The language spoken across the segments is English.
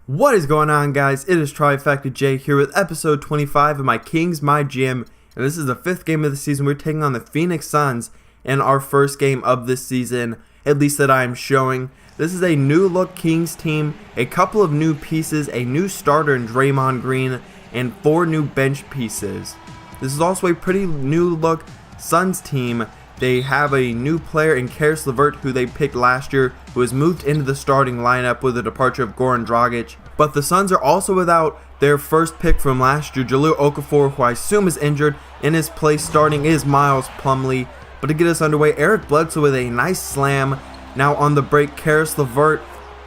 What is going on, guys? It is Trifecta J here with episode 25 of my Kings MyGM, and this is the 5th game of the season. We're taking on the Phoenix Suns in our first game of this season, at least that I am showing. This is a new look Kings team, a couple of new pieces, a new starter in Draymond Green, and 4 new bench pieces. This is also a pretty new look Suns team. They have a new player in Caris LeVert, who they picked last year, who has moved into the starting lineup with the departure of Goran Dragic. But the Suns are also without their first pick from last year, Jahlil Okafor, who I assume is injured. In his place starting is Miles Plumlee. But to get us underway, Eric Bledsoe with a nice slam. Now on the break, Caris LeVert.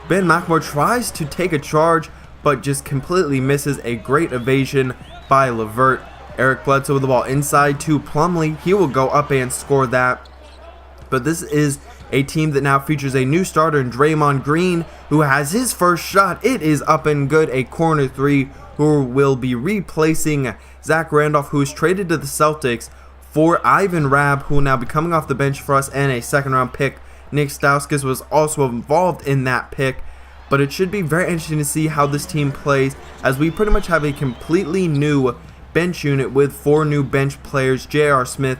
Ben McLemore tries to take a charge, but just completely misses. A great evasion by LeVert. Eric Bledsoe with the ball inside to Plumlee. He will go up and score that. But this is a team that now features a new starter in Draymond Green, who has his first shot. It is up and good, a corner 3, who will be replacing Zach Randolph, who is traded to the Celtics for Ivan Rabb, who will now be coming off the bench for us, and a second-round pick. Nick Stauskas was also involved in that pick. But it should be very interesting to see how this team plays, as we pretty much have a completely new bench unit with 4 new bench players: J.R. Smith,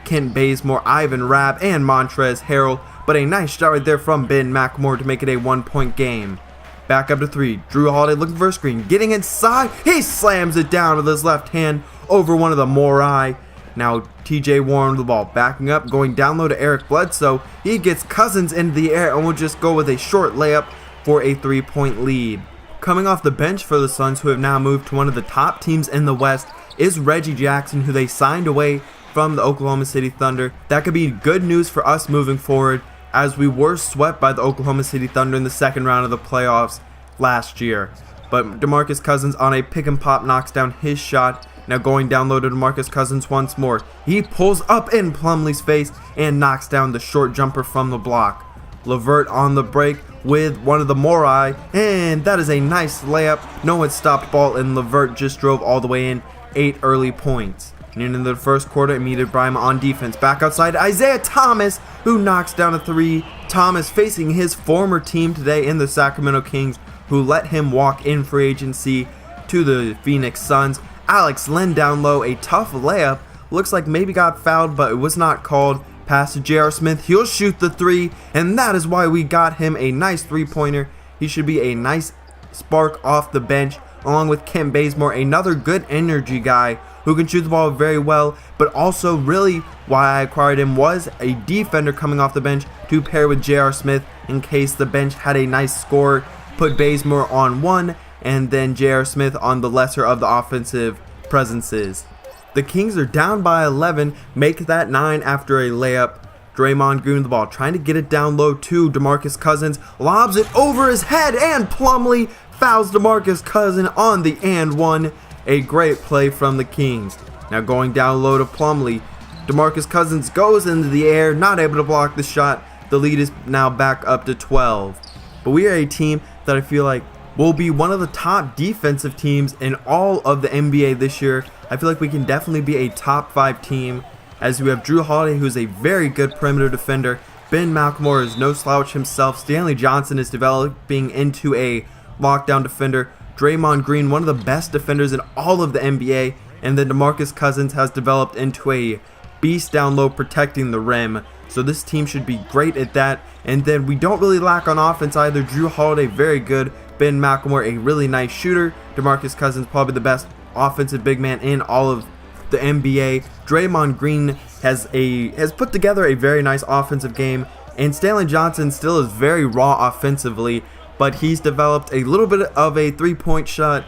Kent Bazemore, Ivan Rabb, and Montrezl Harrell. But a nice shot right there from Ben McLemore to make it a 1-point game. Back up to 3. Drew Holiday looking for a screen, getting inside. He slams it down with his left hand over one of the Morai. Now TJ Warren with the ball, backing up, going down low to Eric Bledsoe. He gets Cousins into the air and will just go with a short layup for a 3-point lead. Coming off the bench for the Suns, who have now moved to one of the top teams in the West, is Reggie Jackson, who they signed away from the Oklahoma City Thunder. That could be good news for us moving forward, as we were swept by the Oklahoma City Thunder in the second round of the playoffs last year. But DeMarcus Cousins on a pick and pop knocks down his shot. Now going down low to DeMarcus Cousins once more. He pulls up in Plumlee's face and knocks down the short jumper from the block. LeVert on the break with one of the Morai, and that is a nice layup. No one stopped ball, and LeVert just drove all the way in. 8 early points. And into the first quarter, Amita Ibrahim on defense. Back outside, Isaiah Thomas, who knocks down a 3. Thomas facing his former team today in the Sacramento Kings, who let him walk in free agency to the Phoenix Suns. Alex Len down low, a tough layup. Looks like maybe got fouled, but it was not called. Pass to J.R. Smith. He'll shoot the 3, and that is why we got him a nice 3-pointer. He should be a nice spark off the bench, along with Kent Bazemore, another good energy guy who can shoot the ball very well. But also really why I acquired him was a defender coming off the bench to pair with J.R. Smith in case the bench had a nice score. Put Bazemore on 1 and then J.R. Smith on the lesser of the offensive presences. The Kings are down by 11, make that 9 after a layup. Draymond Green with the ball, trying to get it down low to DeMarcus Cousins, lobs it over his head, and Plumlee fouls DeMarcus Cousins on the and 1. A great play from the Kings. Now going down low to Plumlee. DeMarcus Cousins goes into the air, not able to block the shot. The lead is now back up to 12. But we are a team that I feel like will be one of the top defensive teams in all of the NBA this year. I feel like we can definitely be a top 5 team, as we have Drew Holiday, who is a very good perimeter defender. Ben McLemore is no slouch himself. Stanley Johnson is developing into a lockdown defender. Draymond Green, one of the best defenders in all of the NBA. And then DeMarcus Cousins has developed into a beast down low protecting the rim. So this team should be great at that. And then we don't really lack on offense either. Drew Holiday, very good. Ben McLemore, a really nice shooter. DeMarcus Cousins, probably the best offensive big man in all of the NBA. Draymond Green has put together a very nice offensive game. And Stanley Johnson still is very raw offensively, but he's developed a little bit of a 3-point shot.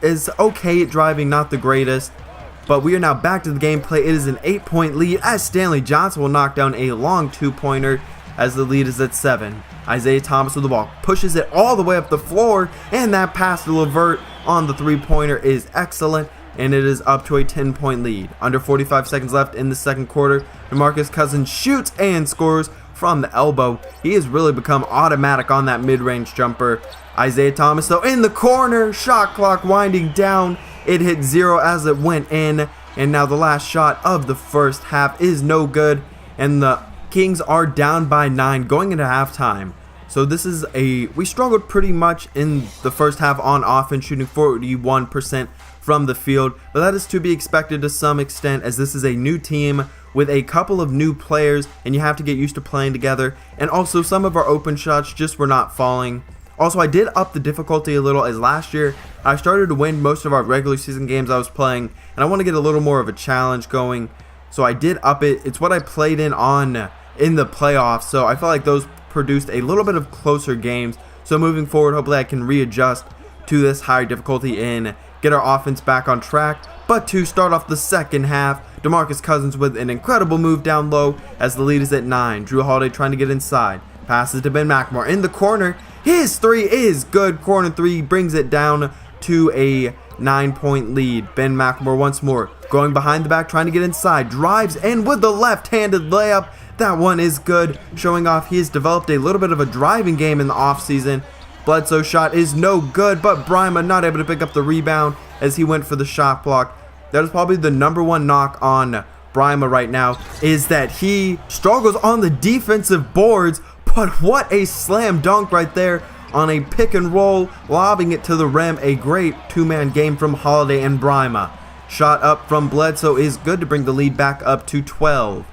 Is okay at driving, not the greatest. But we are now back to the gameplay. It is an 8-point lead, as Stanley Johnson will knock down a long 2-pointer as the lead is at 7. Isaiah Thomas with the ball, pushes it all the way up the floor, and that pass to LeVert on the 3-pointer is excellent, and it is up to a 10-point lead. Under 45 seconds left in the second quarter, DeMarcus Cousins shoots and scores from the elbow. He has really become automatic on that mid-range jumper. Isaiah Thomas, though, in the corner, shot clock winding down. It hit 0 as it went in, and now the last shot of the first half is no good, and the Kings are down by 9 going into halftime. So we struggled pretty much in the first half on offense, shooting 41% from the field, but that is to be expected to some extent, as this is a new team with a couple of new players and you have to get used to playing together, and also some of our open shots just were not falling. Also, I did up the difficulty a little, as last year I started to win most of our regular season games I was playing, and I want to get a little more of a challenge going, so I did up it. It's what I played in the playoffs, so I felt like those produced a little bit of closer games. So moving forward, hopefully I can readjust to this higher difficulty and get our offense back on track. But to start off the second half, DeMarcus Cousins with an incredible move down low as the lead is at 9. Drew Holiday trying to get inside. Passes to Ben McLemore in the corner. His 3 is good. Corner 3 brings it down to a 9-point lead. Ben McLemore once more going behind the back, trying to get inside. Drives in with the left-handed layup. That one is good, showing off he has developed a little bit of a driving game in the offseason. Bledsoe's shot is no good, but Brima not able to pick up the rebound as he went for the shot block. That is probably the #1 knock on Brima right now, is that he struggles on the defensive boards, but what a slam dunk right there on a pick and roll, lobbing it to the rim. A great two-man game from Holiday and Brima. Shot up from Bledsoe is good to bring the lead back up to 12.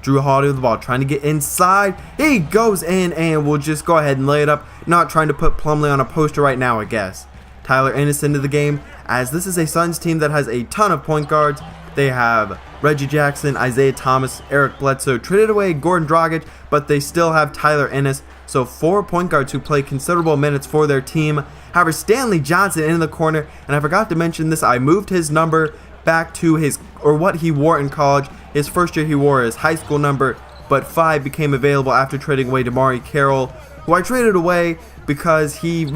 Drew Holiday with the ball, trying to get inside. He goes in and will just go ahead and lay it up. Not trying to put Plumlee on a poster right now, I guess. Tyler Ennis into the game, as this is a Suns team that has a ton of point guards. They have Reggie Jackson, Isaiah Thomas, Eric Bledsoe, traded away Goran Dragic, but they still have Tyler Ennis. So 4 point guards who play considerable minutes for their team. However, Stanley Johnson in the corner, and I forgot to mention this, I moved his number back to what he wore in college. His first year he wore his high school number, but 5 became available after trading away DeMarre Carroll, who I traded away because he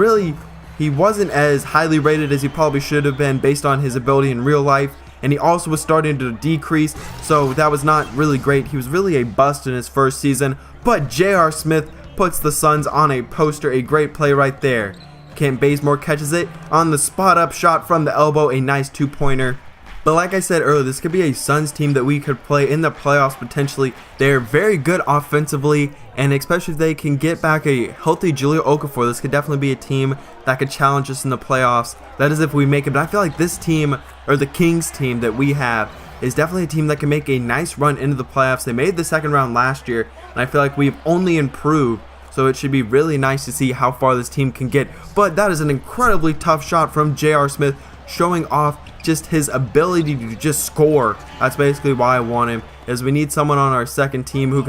wasn't as highly rated as he probably should have been based on his ability in real life, and he also was starting to decrease, so that was not really great. He was really a bust in his first season, but J.R. Smith puts the Suns on a poster. A great play right there. Kent Bazemore catches it on the spot up shot from the elbow, a nice 2-pointer. But like I said earlier, this could be a Suns team that we could play in the playoffs potentially. They're very good offensively, and especially if they can get back a healthy Jahlil Okafor, this could definitely be a team that could challenge us in the playoffs. That is if we make it, but I feel like this team, or the Kings team that we have, is definitely a team that can make a nice run into the playoffs. They made the second round last year, and I feel like we've only improved. So it should be really nice to see how far this team can get. But that is an incredibly tough shot from J.R. Smith, showing off just his ability to just score. That's basically why I want him, is we need someone on our second team who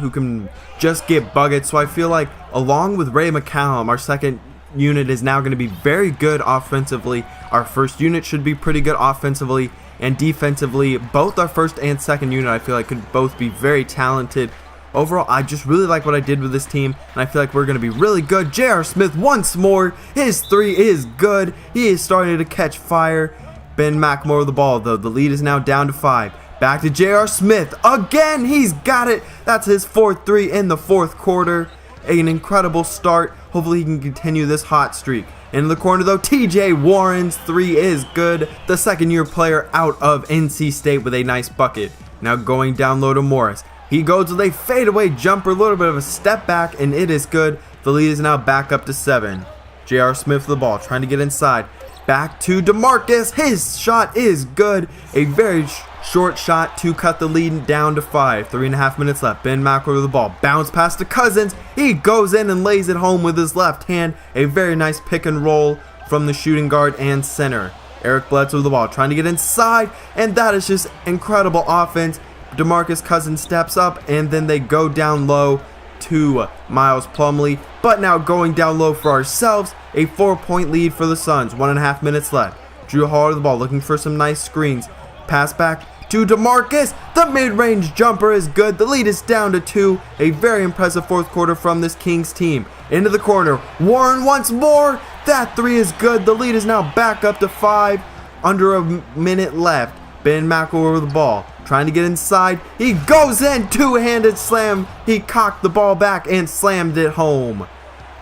can just get buckets. So I feel like along with Ray McCallum, our second unit is now going to be very good offensively. Our first unit should be pretty good offensively and defensively. Both our first and second unit I feel like could both be very talented. Overall, I just really like what I did with this team, and I feel like we're going to be really good. J.R. Smith once more. His 3 is good. He is starting to catch fire. Ben McLemore with the ball, though. The lead is now down to 5. Back to J.R. Smith. Again, he's got it. That's his 4th 3 in the 4th quarter. An incredible start. Hopefully he can continue this hot streak. In the corner, though, T.J. Warren's 3 is good. The second-year player out of NC State with a nice bucket. Now going down low to Morris. He goes with a fadeaway jumper, a little bit of a step back, and it is good. The lead is now back up to 7. J.R. Smith with the ball, trying to get inside. Back to DeMarcus. His shot is good. A very short shot to cut the lead down to 5. 3.5 minutes left. Ben McLemore with the ball. Bounce pass to Cousins. He goes in and lays it home with his left hand. A very nice pick and roll from the shooting guard and center. Eric Bledsoe with the ball, trying to get inside, and that is just incredible offense. DeMarcus Cousins steps up, and then they go down low to Miles Plumlee. But now going down low for ourselves, a 4-point lead for the Suns. 1.5 minutes left. Drew Holiday the ball, looking for some nice screens. Pass back to DeMarcus. The mid-range jumper is good. The lead is down to 2. A very impressive 4th quarter from this Kings team. Into the corner. Warren once more. That 3 is good. The lead is now back up to 5. Under a minute left. Ben McLemore with the ball, trying to get inside. He goes in, 2-handed slam. He cocked the ball back and slammed it home.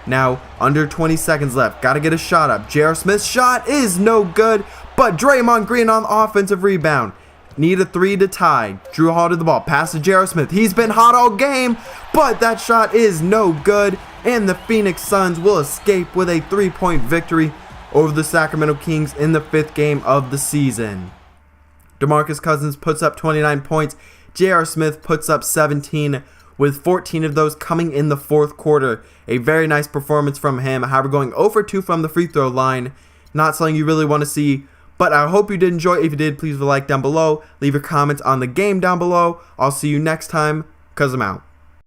Now, under 20 seconds left. Got to get a shot up. J.R. Smith's shot is no good, but Draymond Green on the offensive rebound. Need a 3 to tie. Drew Holiday the ball, pass to J.R. Smith. He's been hot all game, but that shot is no good. and the Phoenix Suns will escape with a 3-point victory over the Sacramento Kings in the 5th game of the season. DeMarcus Cousins puts up 29 points, J.R. Smith puts up 17, with 14 of those coming in the 4th quarter. A very nice performance from him, however going 0 for 2 from the free throw line. Not something you really want to see, but I hope you did enjoy. If you did, please leave a like down below, leave your comments on the game down below. I'll see you next time, 'cause I'm out.